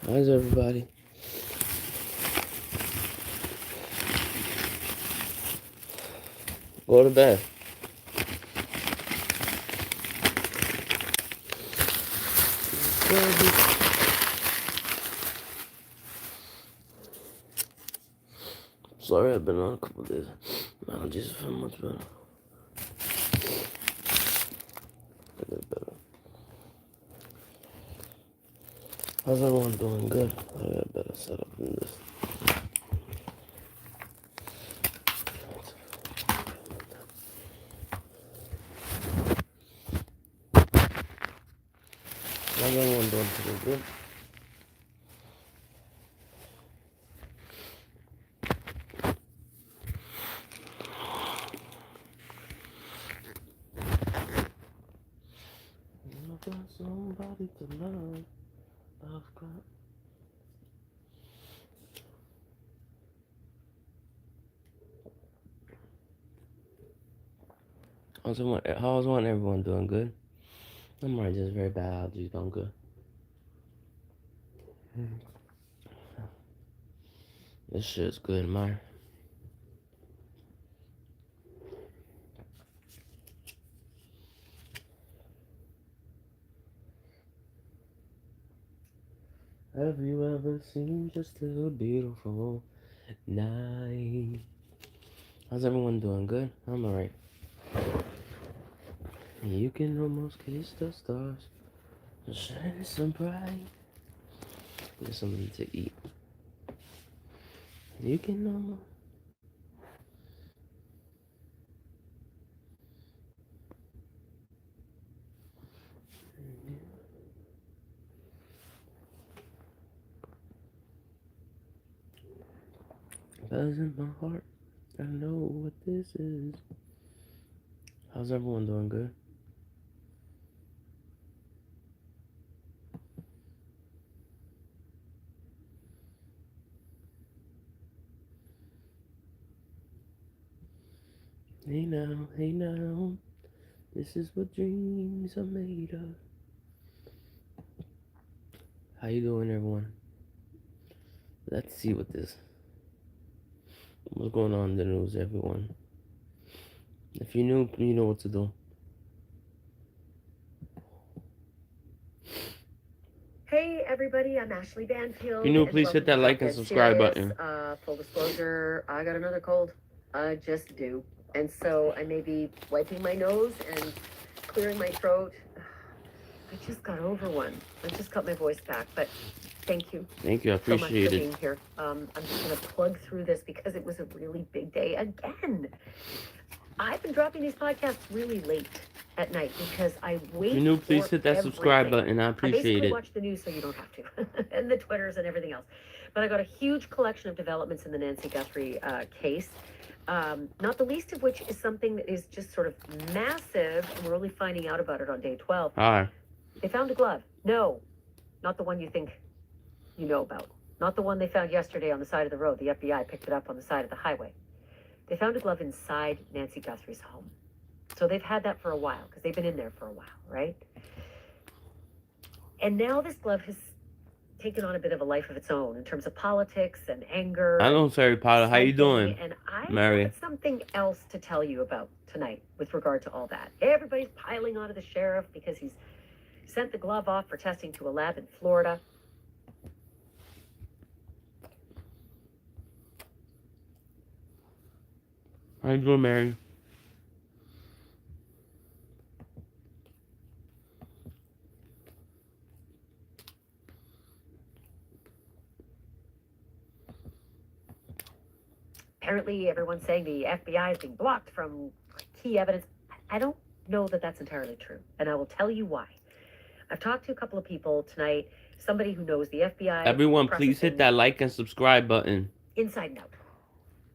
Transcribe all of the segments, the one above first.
How's everybody? Go to bed. Sorry, I've been on a couple days. My allergies are feeling much better. I get better. How's everyone doing? Good. I got a better setup than this. How's everyone doing today? Good. I got somebody to love. I've got. How's everyone doing? Good. I'm alright, just very bad allergies, but I'm good. This shit's good, man. Have you ever seen just a beautiful night? How's everyone doing? Good? I'm alright. You can almost kiss the stars. Shining so bright. Get something to eat. You can almost. Buzz in my heart. I know what this is. How's everyone doing? Good? Hey now, this is what dreams are made of. How you doing, everyone? Let's see what's going on in the news, everyone. If you're new, you know what to do. Hey everybody, I'm Ashley Banfield. If you're new, please hit that like and subscribe button. Full disclosure, I got another cold. I just do. And so I may be wiping my nose and clearing my throat. I just got over one. I just got my voice back, but thank you. Thank you, I appreciate so much for it. being here. I'm just gonna plug through this because it was a really big day again. I've been dropping these podcasts really late at night because I wait. If you're new, please hit that subscribe button. I appreciate I basically it. watch the news so you don't have to, and the Twitters and everything else. But I got a huge collection of developments in the Nancy Guthrie case. Not the least of which is something that is just sort of massive, and we're only finding out about it on day 12. Hi. They found a glove. No, not the one you think you know about. Not the one they found yesterday on the side of the road. The FBI picked it up on the side of the highway. They found a glove inside Nancy Guthrie's home. So they've had that for a while because they've been in there for a while, right? And now this glove has taken on a bit of a life of its own in terms of politics and anger. I know, Sarah Potter. How you doing? And I Mary. got something else to tell you about tonight with regard to all that. Everybody's piling onto the sheriff because he's sent the glove off for testing to a lab in Florida. How you doing, Mary? Apparently, everyone's saying the FBI is being blocked from key evidence. I don't know that that's entirely true, and I will tell you why. I've talked to a couple of people tonight, somebody who knows the FBI. Everyone, please hit that like and subscribe button. Inside and out.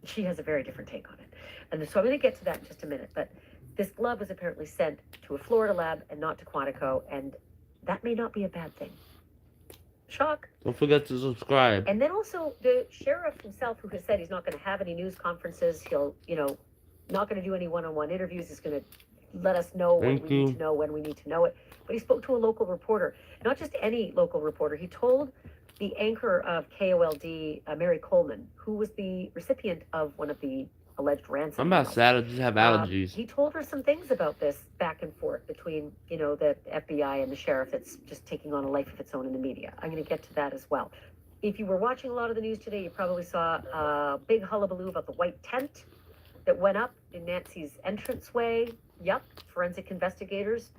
She has a very different take on it. And so I'm going to get to that in just a minute. But this glove was apparently sent to a Florida lab and not to Quantico, and that may not be a bad thing. Shock. Don't forget to subscribe. And then also the sheriff himself, who has said he's not going to have any news conferences. He'll, not going to do any one-on-one interviews. He's going to let us know what we need to know when we need to know it. But he spoke to a local reporter, not just any local reporter. He told the anchor of KOLD, Mary Coleman, who was the recipient of one of the alleged ransom I'm not emails. sad. I just have allergies. He told her some things about this back and forth between, you know, the FBI and the sheriff that's just taking on a life of its own in the media. I'm going to get to that as well. If you were watching a lot of the news today, you probably saw a big hullabaloo about the white tent that went up in Nancy's entranceway. Yep, forensic investigators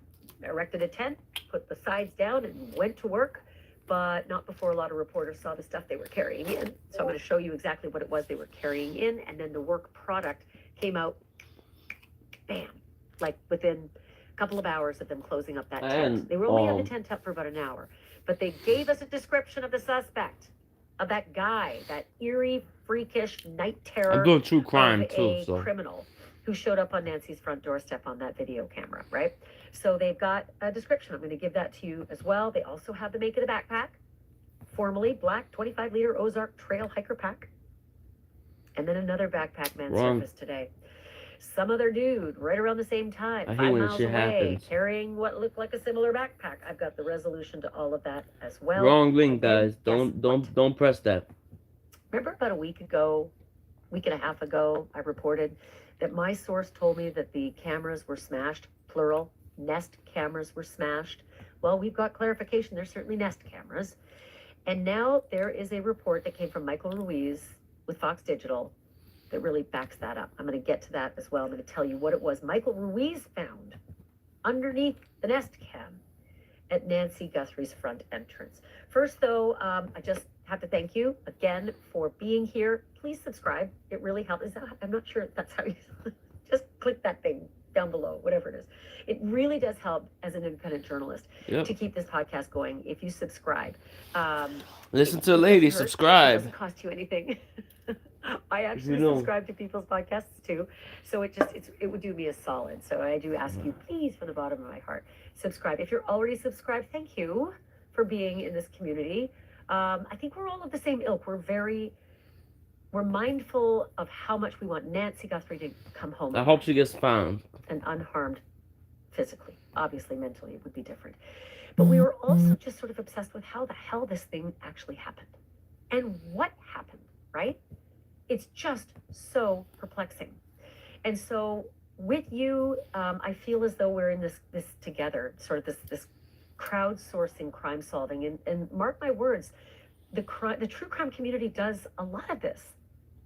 erected a tent, put the sides down, and went to work, but not before a lot of reporters saw the stuff they were carrying in. So I'm going to show you exactly what it was they were carrying in, and then the work product came out, bam, like within a couple of hours of them closing up that tent. They were only on the tent up for about an hour, but they gave us a description of the suspect, of that guy, that eerie, freakish night terror. I'm doing true crime of too, a so criminal who showed up on Nancy's front doorstep on that video camera, right? So they've got a description. I'm going to give that to you as well. They also have the make of the backpack, formerly black 25-liter Ozark Trail hiker pack, and then another backpack man surfaced today. Some other dude right around the same time, 5 miles away, carrying what looked like a similar backpack. I've got the resolution to all of that as well. Wrong link, guys. Don't press that. Remember about a week and a half ago, I reported that my source told me that the cameras were smashed, plural, Nest cameras were smashed. Well, we've got clarification. They're certainly Nest cameras. And now there is a report that came from Michael Ruiz with Fox Digital that really backs that up. I'm going to get to that as well. I'm going to tell you what it was Michael Ruiz found underneath the Nest cam at Nancy Guthrie's front entrance. First, though, I just have to thank you again for being here. Please subscribe. It really helps. I'm not sure if that's how you just click that thing down below, whatever it is. It really does help as an independent journalist to keep this podcast going if you subscribe. Listen to the lady, subscribe. It doesn't cost you anything. I actually subscribe to people's podcasts too, so it would do me a solid. So I do ask you, please, from the bottom of my heart, subscribe. If you're already subscribed, thank you for being in this community. I think we're all of the same ilk. We're mindful of how much we want Nancy Guthrie to come home. I hope she gets found and unharmed physically. Obviously, mentally, it would be different. But we were also just sort of obsessed with how the hell this thing actually happened and what happened, right? It's just so perplexing. And so with you, I feel as though we're in this together, sort of this crowdsourcing crime solving. And mark my words, the true crime community does a lot of this.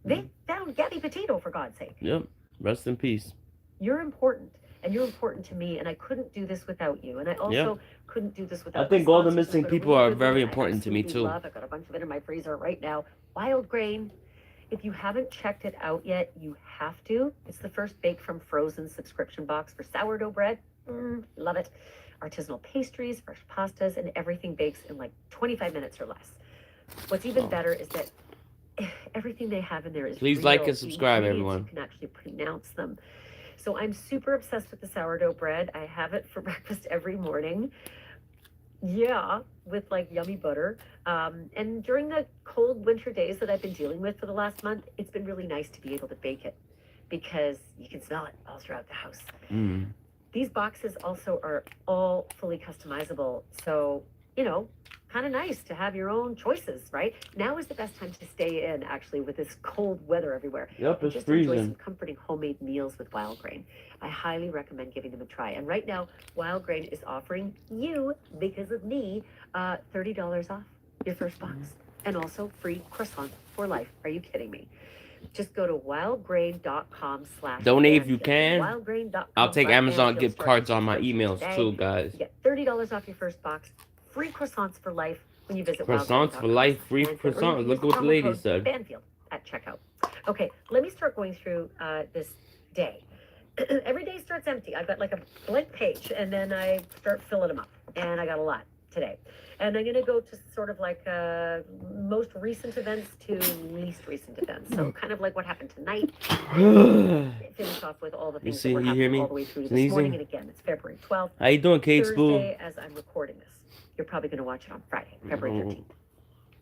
They found Gabby Petito, for God's sake. Yep. Rest in peace. You're important, and you're important to me, and I couldn't do this without you. And I also couldn't do this without. I think all the missing people are very important to me too. I've got a bunch of it in my freezer right now. Wild Grain. If you haven't checked it out yet, you have to. It's the first bake from frozen subscription box for sourdough bread. Love it. Artisanal pastries, fresh pastas, and everything bakes in like 25 minutes or less. What's even better is that everything they have in there is Please real. like and subscribe, everyone. You can actually pronounce them. So I'm super obsessed with the sourdough bread. I have it for breakfast every morning. Yeah, with like yummy butter. And during the cold winter days that I've been dealing with for the last month, it's been really nice to be able to bake it because you can smell it all throughout the house. These boxes also are all fully customizable. So, you know, kind of nice to have your own choices, right? Now is the best time to stay in, actually, with this cold weather everywhere. Yep, it's just freezing. Enjoy some comforting homemade meals with Wild Grain. I highly recommend giving them a try. And right now, Wild Grain is offering you, because of me, $30 off your first box. And also free croissant for life. Are you kidding me? Just go to wildgrain.com/. Donate if you can. Wildgrain.com. I'll take Amazon gift cards on my emails too, guys. You get $30 off your first box. Free croissants for life when you visit Croissants for life, free croissants. Look what the lady said. Banfield at checkout. Okay, let me start going through this day. Every day starts empty. I've got like a blank page, and then I start filling them up. And I got a lot today. And I'm going to go to sort of like most recent events to least recent events. So kind of like what happened tonight. Finish off with all the things that were happening all the way through to this morning. And again, it's February 12th. How you doing, Kate Spoon? Thursday, as I'm recording this. You're probably going to watch it on Friday, February 13th.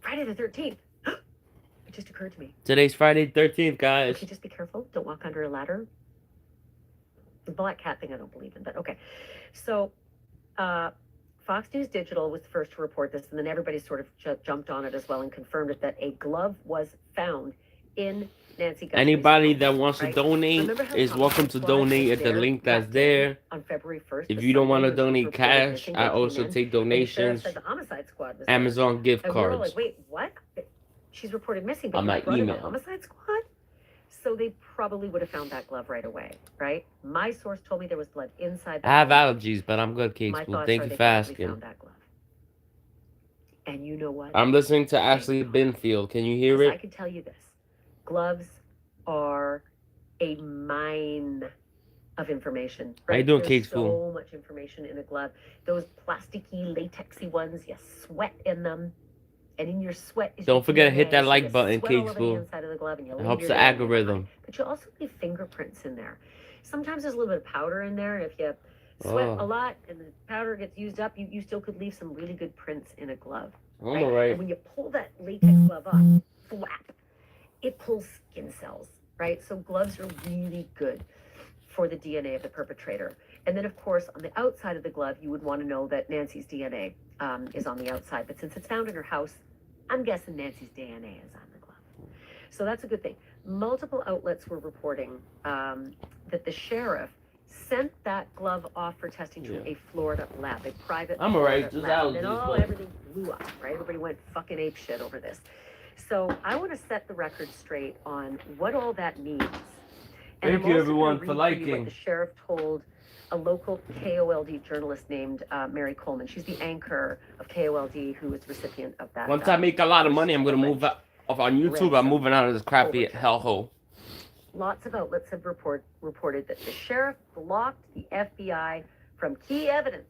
Friday the 13th. It just occurred to me. Today's Friday the 13th, guys. Okay, just be careful. Don't walk under a ladder. The black cat thing I don't believe in, but okay. So, 5 Fox News Digital was the first to report this, and then everybody sort of jumped on it as well and confirmed it that a glove was found in Nancy Guthrie's Anybody home, that wants right? to donate Remember how is welcome Homicide to Squad was donate at the there link that's that day there. on February 1st. If the you don't want to Sunday when she was donate reported cash, missing, I they also came in, take and the sheriff donations. said the Homicide Squad was Amazon gift there. And we were all cards like, wait, what? She's reported missing, but on you my brought in the email. Homicide Squad? So they probably would have found that glove right away, right? My source told me there was blood inside the I have glove. allergies, but I'm good, Cake My Spoon. thoughts Thank are you they for probably asking. found that glove. And you know what? I'm listening to Ashley God. Binfield. Can you hear Because I it? can tell you this. Gloves are a mine of information, How you right? doing, There's Cake Spoon? so much information in a glove. Those plasticky, latexy ones, you sweat in them. And in your sweat is Don't forget to hit DNA, that so like you button, sweat all Cake over the Spoon. inside of the glove and you It leave helps your the DNA behind. algorithm. But you also leave fingerprints in there. Sometimes there's a little bit of powder in there, and if you sweat a lot and the powder gets used up, you still could leave some really good prints in a glove. I'm Right? alright. And when you pull that latex glove off, flap, it pulls skin cells, right? So gloves are really good for the DNA of the perpetrator. And then, of course, on the outside of the glove, you would want to know that Nancy's DNA is on the outside. But since it's found in her house, I'm guessing Nancy's DNA is on the glove. So that's a good thing. Multiple outlets were reporting that the sheriff sent that glove off for testing to a Florida lab, a private I'm alright, Florida just lab. And allergies, then but- everything blew up, right? Everybody went fucking ape shit over this. So I want to set the record straight on what all that means. And Thank I'm you, also everyone, gonna for read you liking. what the sheriff told a local KOLD journalist named Mary Coleman. She's the anchor of KOLD who was the recipient of that. Once I make a lot of money, I'm gonna move out on YouTube. I'm moving out of this crappy hellhole. Lots of outlets have reported that the sheriff blocked the FBI from key evidence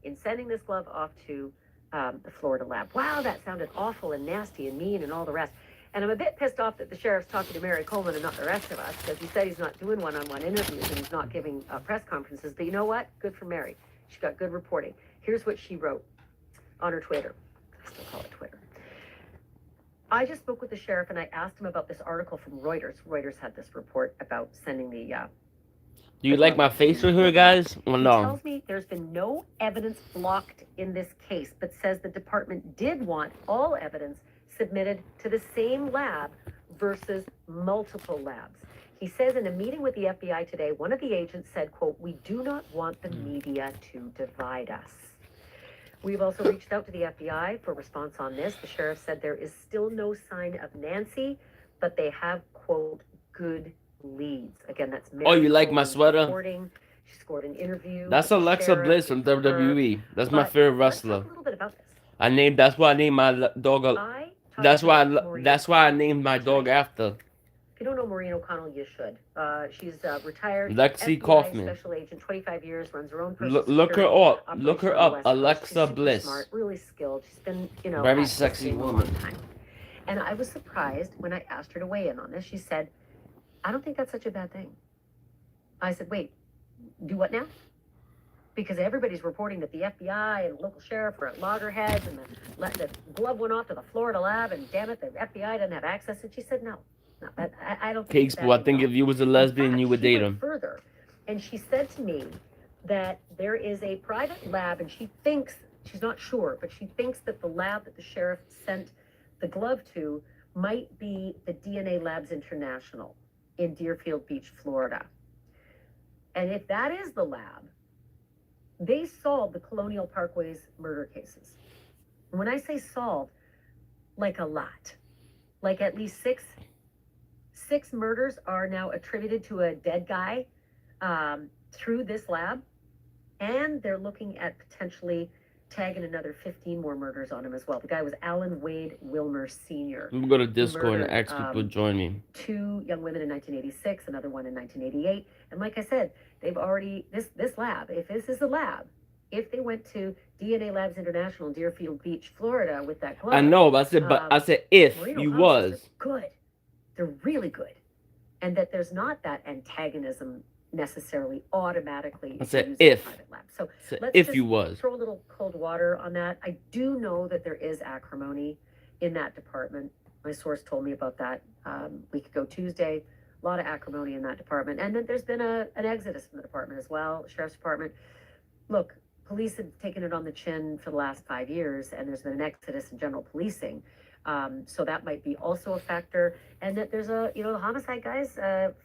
in sending this glove off to the Florida lab. Wow, that sounded awful and nasty and mean and all the rest. And I'm a bit pissed off that the sheriff's talking to Mary Coleman and not the rest of us, because he said he's not doing one-on-one interviews and he's not giving press conferences. But you know what? Good for Mary. She got good reporting. Here's what she wrote on her Twitter. I still call it Twitter. I just spoke with the sheriff and I asked him about this article from Reuters. Reuters had this report about sending the... Do you like my face right here, guys? Or He no? tells me there's been no evidence blocked in this case, but says the department did want all evidence submitted to the same lab versus multiple labs. He says in a meeting with the FBI today, one of the agents said, quote, "We do not want the media to divide us." We've also reached out to the FBI for response on this. The sheriff said there is still no sign of Nancy, but they have, quote, good leads. Again, that's Mary Oh, you like my Coleman sweater? reporting. She scored an interview. That's with the Alexa sheriff. Bliss from Good for her. WWE. That's my But favorite let's wrestler. talk a little bit about this. That's why I named my dog. I talked That's to why. Maureen That's why I O'Connell. named my dog after. If you don't know Maureen O'Connell, you should. She's retired Lexi FBI Kaufman. special agent, 25 years, runs her own personal Look her security up. operation Look her on the up. West Coast. Alexa She's super Bliss. smart, really skilled. She's been, Very at sexy this game a woman. long time. And I was surprised when I asked her to weigh in on this. She said, "I don't think that's such a bad thing." I said, "Wait, do what now?" Because everybody's reporting that the FBI and local sheriff are at loggerheads, and the glove went off to the Florida lab, and damn it, the FBI didn't have access. And she said, "No, I don't think Cake it's that Spool, I big think at all." if you was a lesbian, In fact, you would she date went him. further, and she said to me that there is a private lab, and she thinks, she's not sure, but she thinks that the lab that the sheriff sent the glove to might be the DNA Labs International in Deerfield Beach, Florida. And if that is the lab, they solved the Colonial Parkways murder cases. And when I say solved, like a lot, like at least six murders are now attributed to a dead guy through this lab, and they're looking at potentially tagging another 15 more murders on him as well. The guy was Alan Wade Wilmer Sr. I'm gonna go to Discord and murdered, ask people to join me. 2 young women in 1986, another one in 1988. And like I said, they've already, this lab, if this is a lab, if they went to DNA Labs International in Deerfield Beach, Florida with that glove. I know, but I said if Maureen you O'Connell says was. they're good. They're really good. And that there's not that antagonism necessarily automatically. I said using a if. private lab. So Said let's if just you was. throw a little cold water on that. I do know that there is acrimony in that department. My source told me about that a week ago Tuesday. A lot of acrimony in that department. And then there's been an exodus from the department as well, Sheriff's Department. Look, police have taken it on the chin for the last 5 years, and there's been an exodus in general policing. So that might be also a factor. And that there's the homicide guys,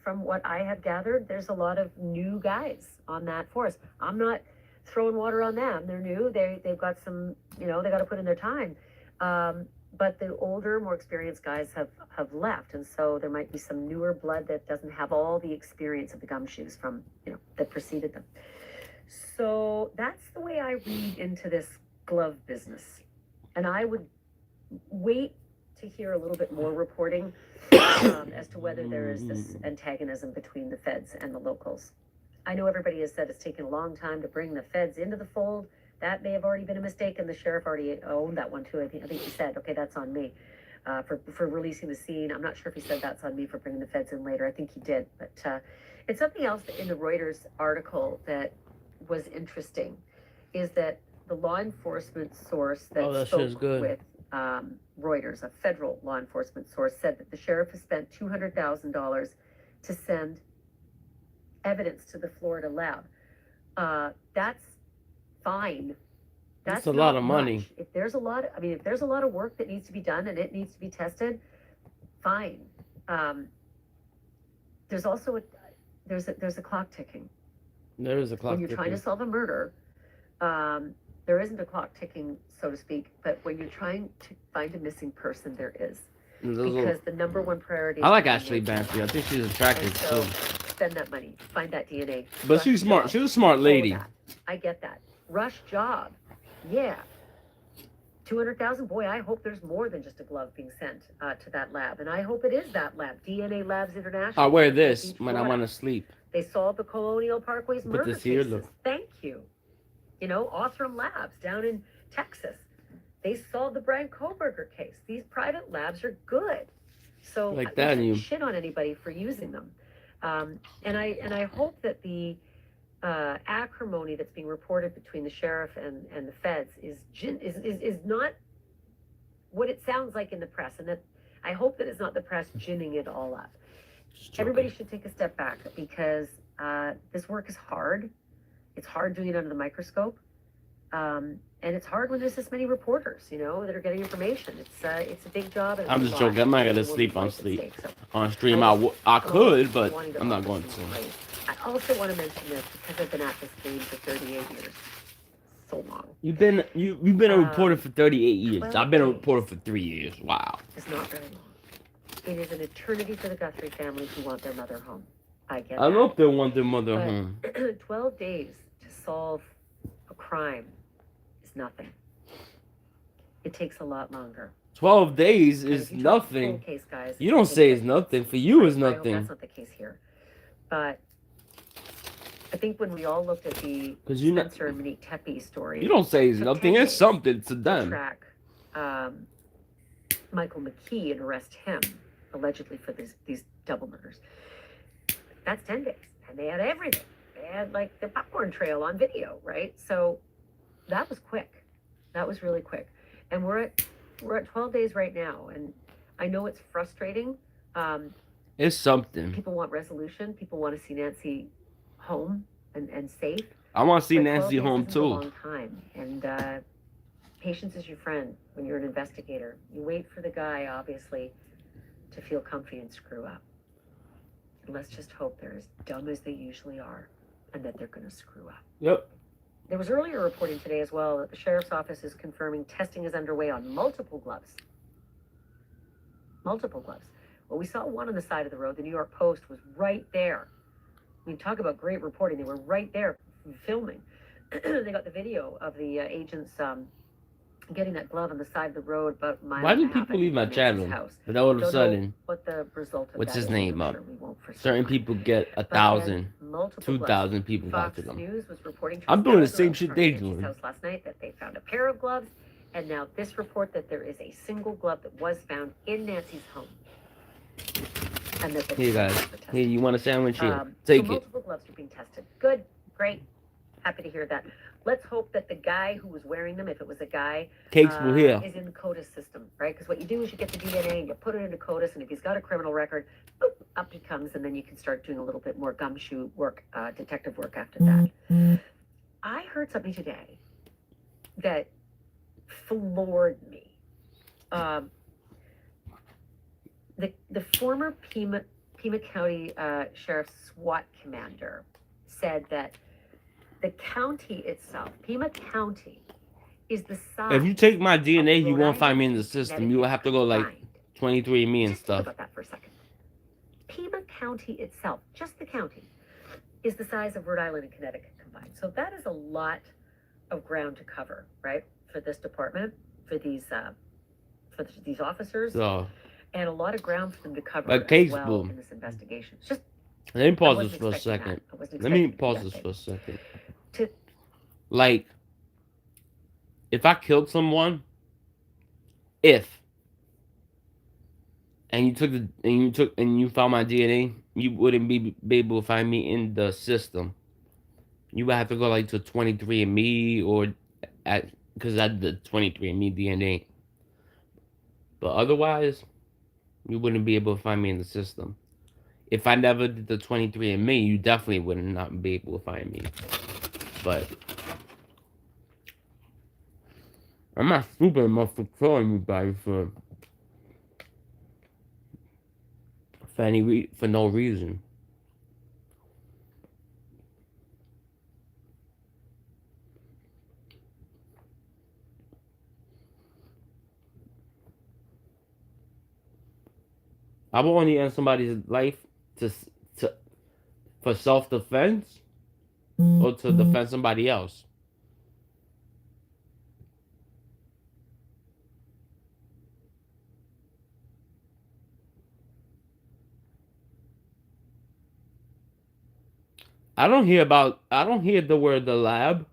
from what I have gathered, there's a lot of new guys on that force. I'm not throwing water on them. They're new. They've got some, they got to put in their time. But the older, more experienced guys have left. And so there might be some newer blood that doesn't have all the experience of the gumshoes from, that preceded them. So that's the way I read into this glove business. And I would wait to hear a little bit more reporting as to whether there is this antagonism between the feds and the locals. I know everybody has said it's taken a long time to bring the feds into the fold. That may have already been a mistake, and the sheriff already owned that one too. I think he said, okay, that's on me for releasing the scene. I'm not sure if he said that's on me for bringing the feds in later. I think he did. But it's something else in the Reuters article that was interesting is that the law enforcement source that spoke with Reuters, a federal law enforcement source, said that the sheriff has spent $200,000 to send evidence to the Florida lab. That's fine. That's a lot of money. If there's a lot of work that needs to be done and it needs to be tested, fine. There's also there's a clock ticking. There is a clock when you're ticking. Trying to solve a murder. There isn't a clock ticking, so to speak, but when you're trying to find a missing person, there is. Because the number one priority is I like Ashley Banfield. I think she's attractive too. Spend that money, find that DNA. But she's smart. She's a smart lady. I get that. Rush job. Yeah. 200,000. Boy, I hope there's more than just a glove being sent to that lab. And I hope it is that lab. DNA Labs International. I wear this when I want to sleep. They solved the Colonial Parkway's murder cases. Here, look. Thank you. Othram Labs down in Texas. They solved the Brian Koberger case. These private labs are good. So like I shouldn't shit on anybody for using them. And I hope that the acrimony that's being reported between the sheriff and the feds is not what it sounds like in the press, and that I hope that it's not the press ginning it all up. Everybody should take a step back because this work is hard. It's hard doing it under the microscope, and it's hard when there's this many reporters, that are getting information. It's a big job. And I'm just joking. I'm not gonna sleep on stream. I could, but I'm not going to. I also want to mention this because I've been at this game for 38 years. So long. You've been a reporter for 38 years. I've been a reporter for 3 years. Wow. It's not very long. It is an eternity for the Guthrie family who want their mother home. I get I hope they want their mother home. 12 days to solve a crime is nothing. It takes a lot longer. 12 days is nothing. Case, guys, you don't say it's nothing. For you, it's nothing. That's not the case here. But I think when we all looked at the Spencer and Monique Tepe story, you don't say it's nothing. It's something to them. Track Michael McKee and arrest him allegedly for these double murders. That's 10 days, and they had everything. They had like the popcorn trail on video, right? So that was quick. That was really quick. And we're at 12 days right now, and I know it's frustrating. It's something. People want resolution. People want to see Nancy home and safe. I want to see Nancy home too. A long time, and patience is your friend when you're an investigator. You wait for the guy, obviously, to feel comfy and screw up. And let's just hope they're as dumb as they usually are, and that they're going to screw up. Yep. There was earlier reporting today as well that the sheriff's office is confirming testing is underway on multiple gloves. Multiple gloves. Well, we saw one on the side of the road. The New York Post was right there. I mean, talk about great reporting. They were right there filming. They got the video of the agents getting that glove on the side of the road about a mile. Why do people leave my channel? But all of a sudden, what the result of what's that his is, name I'm up? sure we won't for Certain some people get 1,000, 2,000 people watching them. News was reporting I'm doing the same shit they doing. House last night that they found a pair of gloves, and now this report that there is a single glove that was found in Nancy's home. And that here, guys. Here, you want a sandwich? Here, take it. Multiple gloves are being tested. Good, great, happy to hear that. Let's hope that the guy who was wearing them, if it was a guy, Cakes will hear. Is in the CODIS system, right? Because what you do is you get the DNA and you put it into CODIS, and if he's got a criminal record, boop, up he comes, and then you can start doing a little bit more gumshoe work, detective work after that. I heard something today that floored me. Um, the former Pima County Sheriff's SWAT commander said that the county itself, Pima County, is the size. If you take my DNA, you Rhode won't find me in the Island and system. You will have to go like combined. 23andMe and Just think stuff. about that for a second. Pima County itself, just the county, is the size of Rhode Island and Connecticut combined. So that is a lot of ground to cover, right? For this department, for these officers, So, and a lot of ground for them to cover like as case well boom. in this investigation. It's just Let me I pause wasn't this for a expecting second. that. I wasn't Let me expecting to do pause that this thing. for a second. To Like, if I killed someone, and you found my DNA, you wouldn't be able to find me in the system. You would have to go like to 23andMe or at because I did 23andMe DNA. But otherwise, you wouldn't be able to find me in the system. If I never did the 23andMe, you definitely would not be able to find me. But I'm not stupid enough to kill anybody for for no reason. I will only end somebody's life to to for self defense or to defend somebody else. I don't hear the word the lab.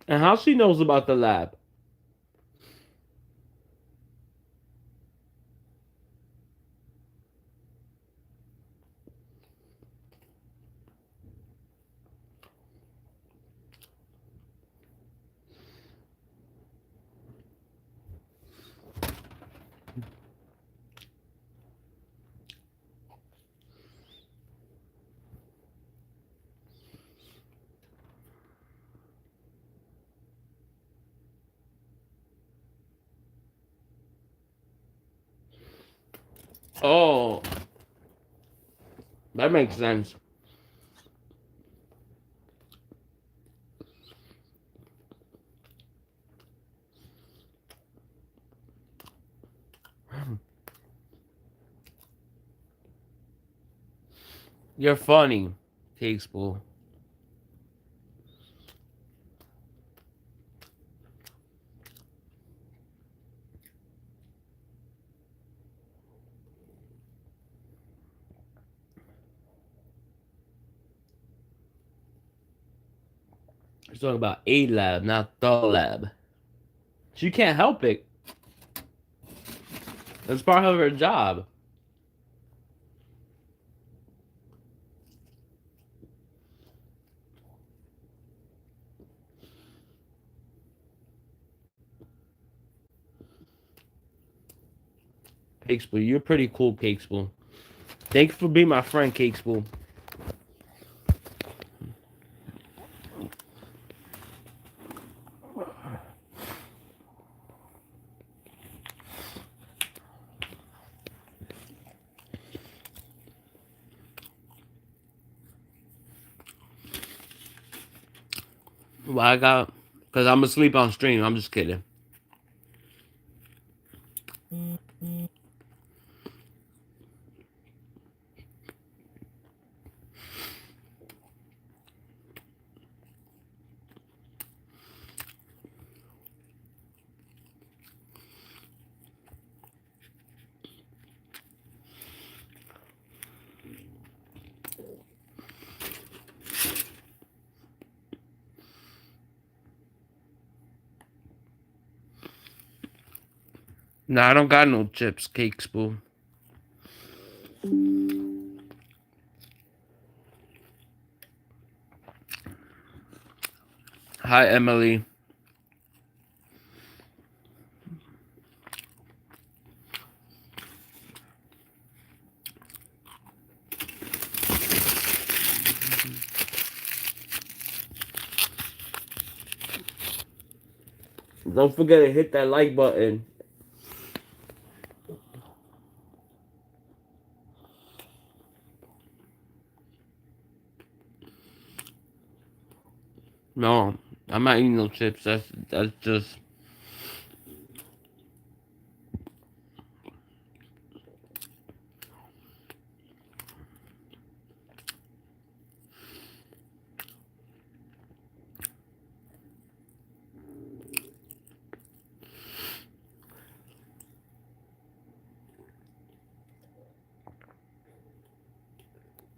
And how she knows about the lab? Oh, that makes sense. You're funny, Cakespool. She's talking about a lab, not the lab. She can't help it. That's part of her job. Cakespool, you're pretty cool, Cakespool. Thanks for being my friend, Cakespool. Well, I got, because I'm asleep on stream. I'm just kidding. No, I don't got no chips, Cakespool. Hi, Emily. Don't forget to hit that like button. No, I'm not eating no chips. That's just.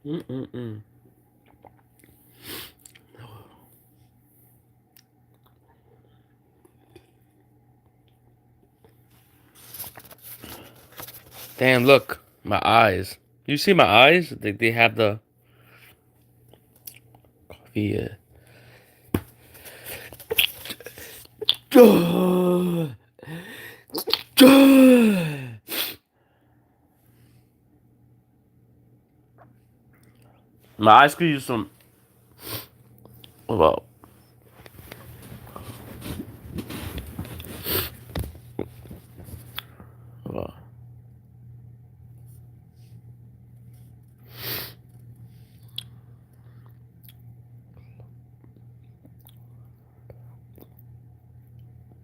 Mm-mm-mm. Damn, look, my eyes. You see my eyes? They have the coffee. My eyes could use some. Well, well.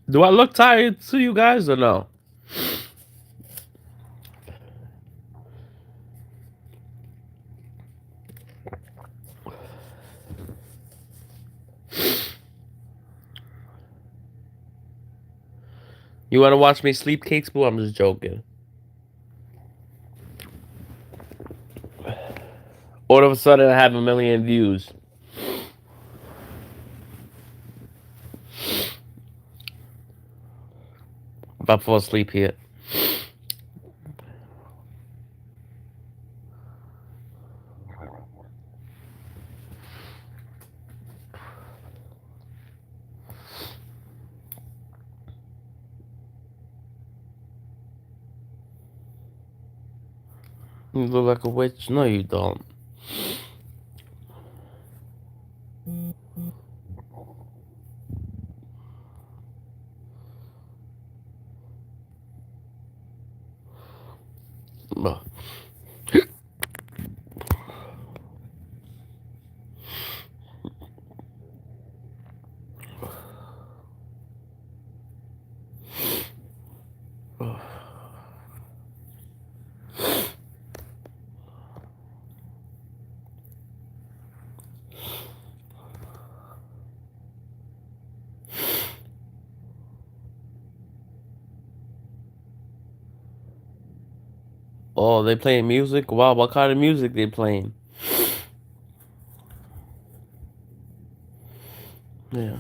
Do I look tired to you guys or no? You want to watch me sleep, Cakes? Boo? I'm just joking. All of a sudden, I have 1 million views. I'm about to fall asleep here. You look like a witch. No, you don't. Oh, they playing music? Wow, what kind of music they playing? Yeah.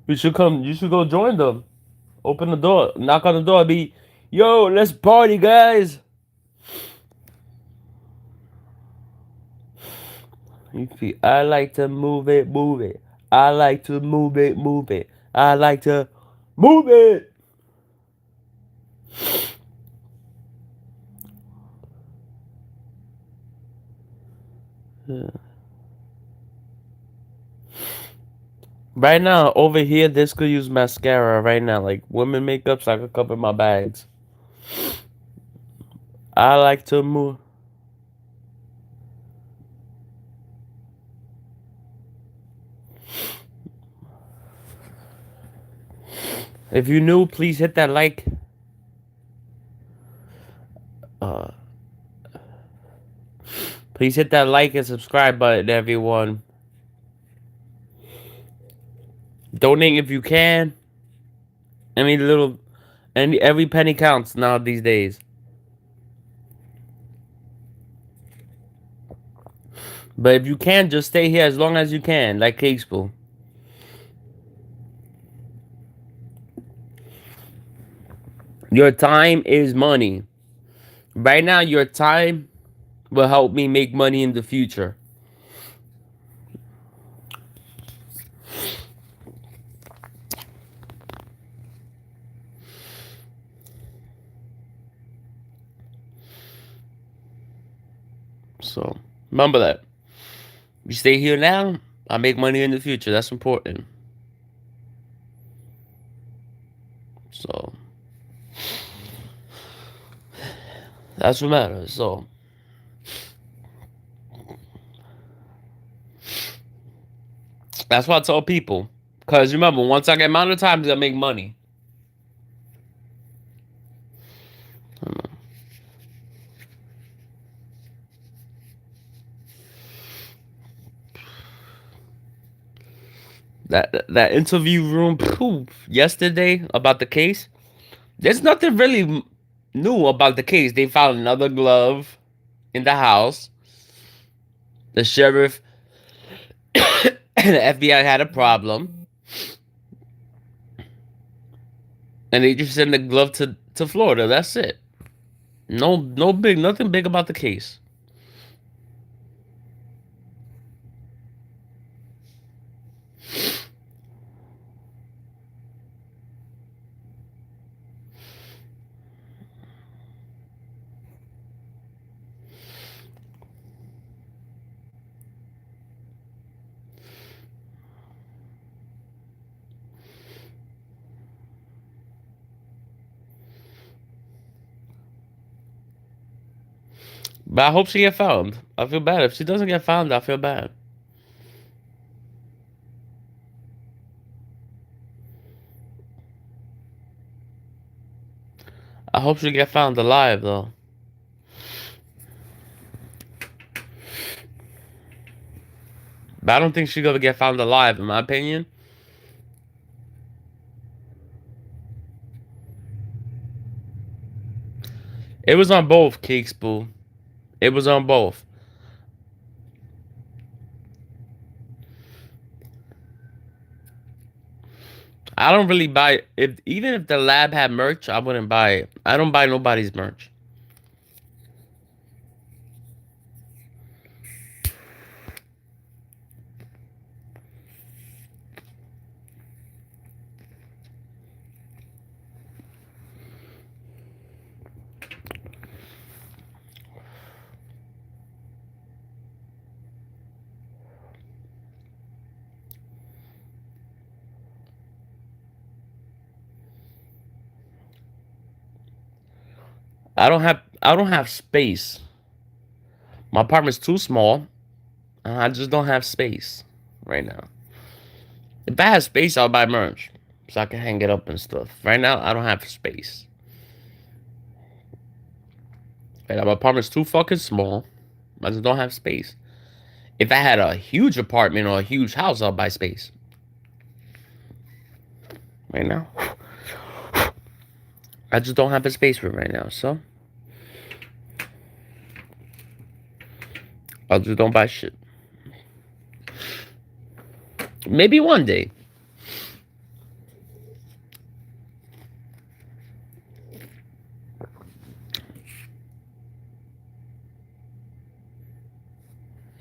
You should come. You should go join them. Open the door. Knock on the door. Be, yo, let's party, guys. I like to move it, move it. I like to move it, move it. I like to move it. Yeah. Right now, over here, this could use mascara right now. Like women makeup, so I could cover my bags. I like to move. If you new, please hit that like. Uh, please hit that like and subscribe button, everyone. Donate if you can. Any little, every penny counts now these days. But if you can, just stay here as long as you can, like Cakespool. Your time is money. Right now, your time will help me make money in the future. So remember that. You stay here now, I make money in the future. That's important. So that's what matters. So that's what I tell people. Cause remember, once I get monetized, I make money. That interview room yesterday about the case. There's nothing really new about the case. They found another glove in the house. The sheriff and the FBI had a problem, and they just sent the glove to Florida. That's it. Nothing big about the case. But I hope she get found. I feel bad if she doesn't get found. I feel bad. I hope she get found alive though. But I don't think she's gonna get found alive, in my opinion. It was on both, Cakes Boo. It was on both. I don't really buy if even if the lab had merch, I wouldn't buy it. I don't buy nobody's merch. I don't have space. My apartment's too small. I just don't have space right now. If I had space, I'll buy merch so I can hang it up and stuff. Right now, I don't have space. And my apartment's too fucking small. I just don't have space. If I had a huge apartment or a huge house, I'll buy space. Right now, I just don't have a space for it right now, so I just don't buy shit. Maybe one day.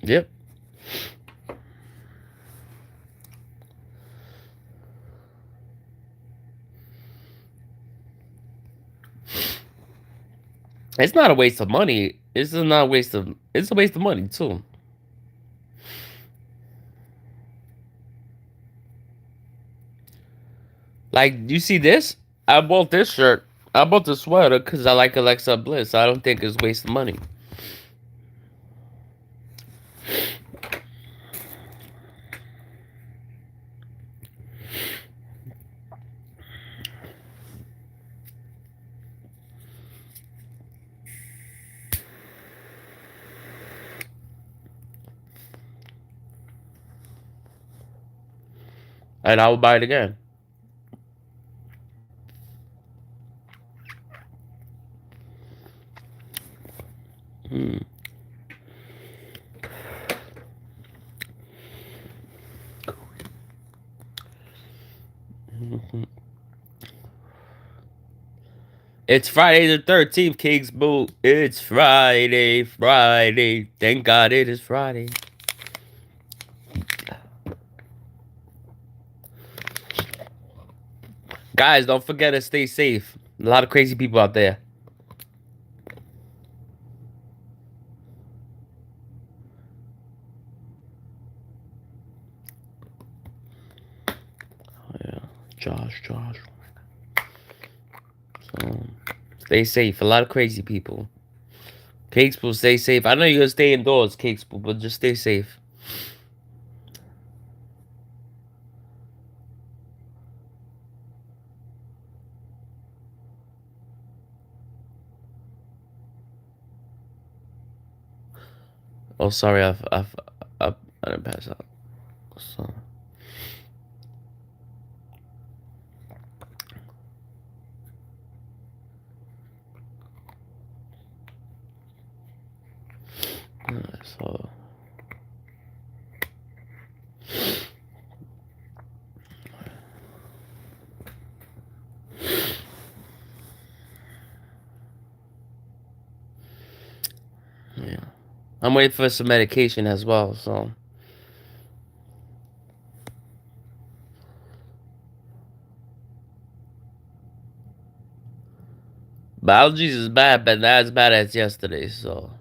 Yep. It's not a waste of money. It's not a waste of. It's a waste of money too. Like you see this? I bought this shirt. I bought the sweater because I like Alexa Bliss. I don't think it's waste of money. And I will buy it again. Hmm. It's Friday the 13th, Kings Boo. It's Friday, Friday. Thank God it is Friday. Guys, don't forget to stay safe. A lot of crazy people out there. Yeah, Josh. So, stay safe. A lot of crazy people. Cakespool, stay safe. I know you're gonna stay indoors, Cakespool, but just stay safe. Oh, sorry, I didn't pass out. So, so yeah, I'm waiting for some medication as well. So, biology is bad, but not as bad as yesterday. So,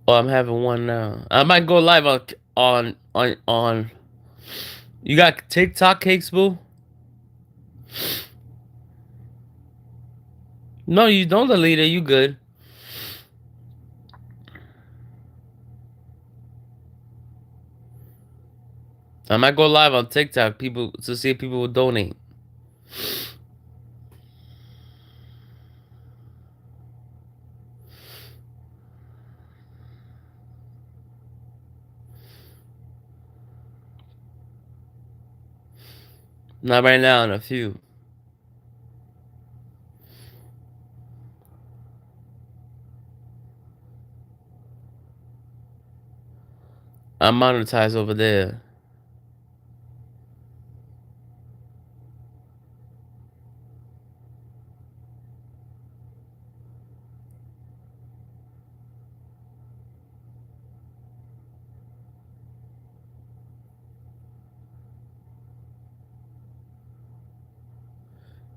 oh, I'm having one now. I might go live on. You got TikTok, Cakespool? No, you don't delete it. You good? I might go live on TikTok, people, to see if people will donate. Not right now, in a few. I'm monetized over there.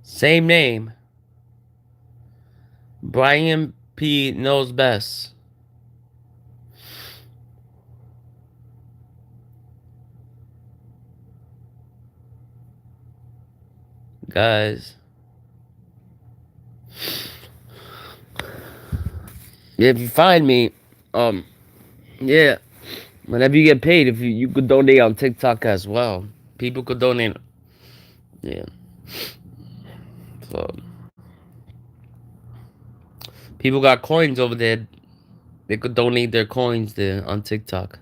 Same name. Brian P knows best. Guys. Yeah, if you find me, yeah. Whenever you get paid, if you could donate on TikTok as well. People could donate. Yeah. So people got coins over there. They could donate their coins there on TikTok.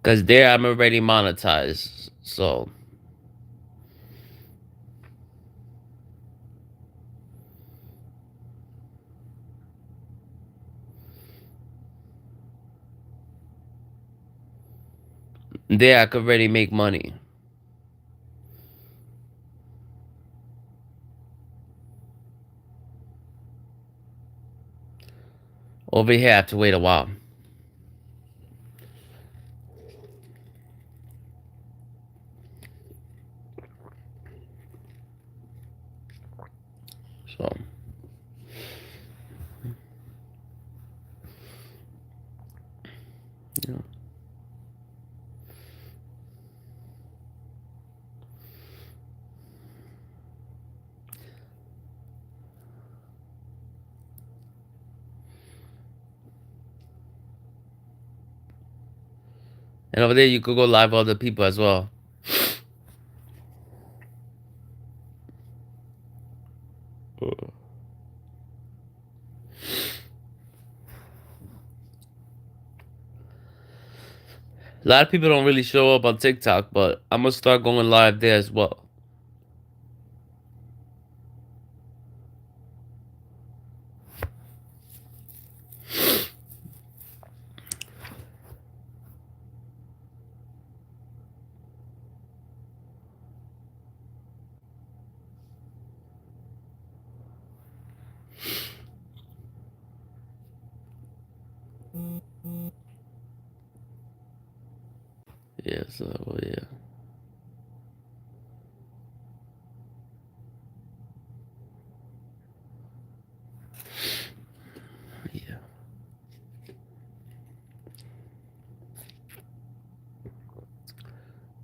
Cause there I'm already monetized. So there I could already make money. Over here I have to wait a while. So yeah. And over there you could go live with other people as well. A lot of people don't really show up on TikTok, but I'm gonna start going live there as well. Yeah, so yeah. Yeah.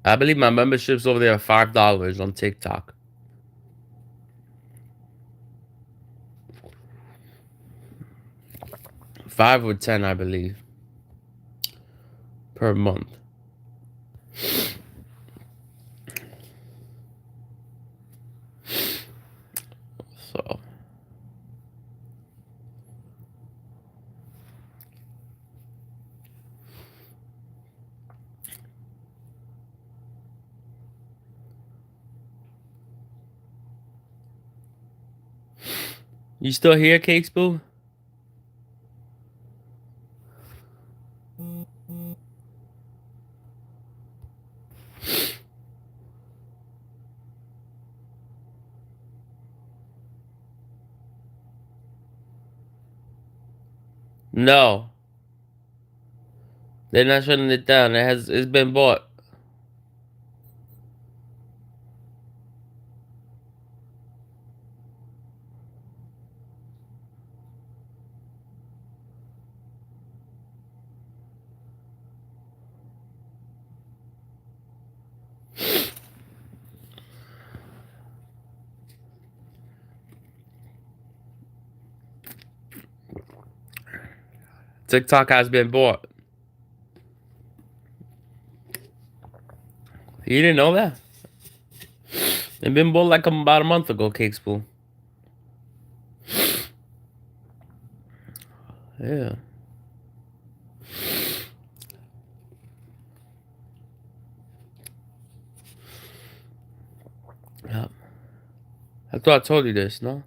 I believe my memberships over there are $5 on TikTok. 5 or 10, I believe, per month. So you still here, Cakes Boo? No, they're not shutting it down. It's been bought. TikTok has been bought. You didn't know that? It's been bought like about a month ago, Cakes Boo. Yeah. Yeah. I thought I told you this, no?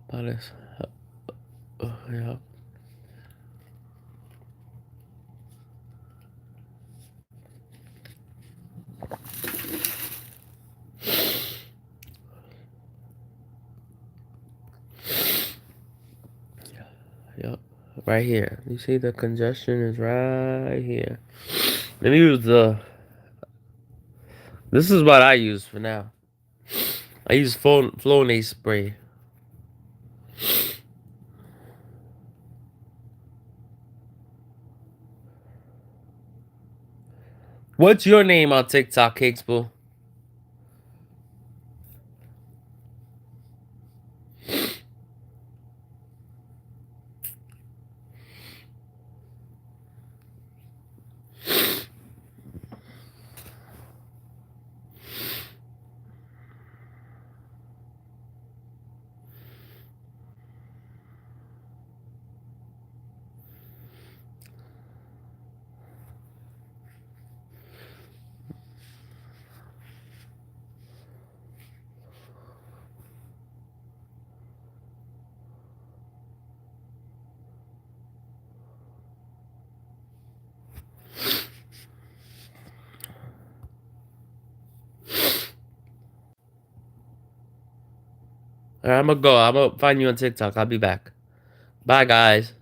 About this. Yeah. Yep. Right here. You see the congestion is right here. Let me use the. This is what I use for now. I use Flonase spray. What's your name on TikTok, Cakes Boo? Alright, I'm gonna go. I'm gonna find you on TikTok. I'll be back. Bye, guys.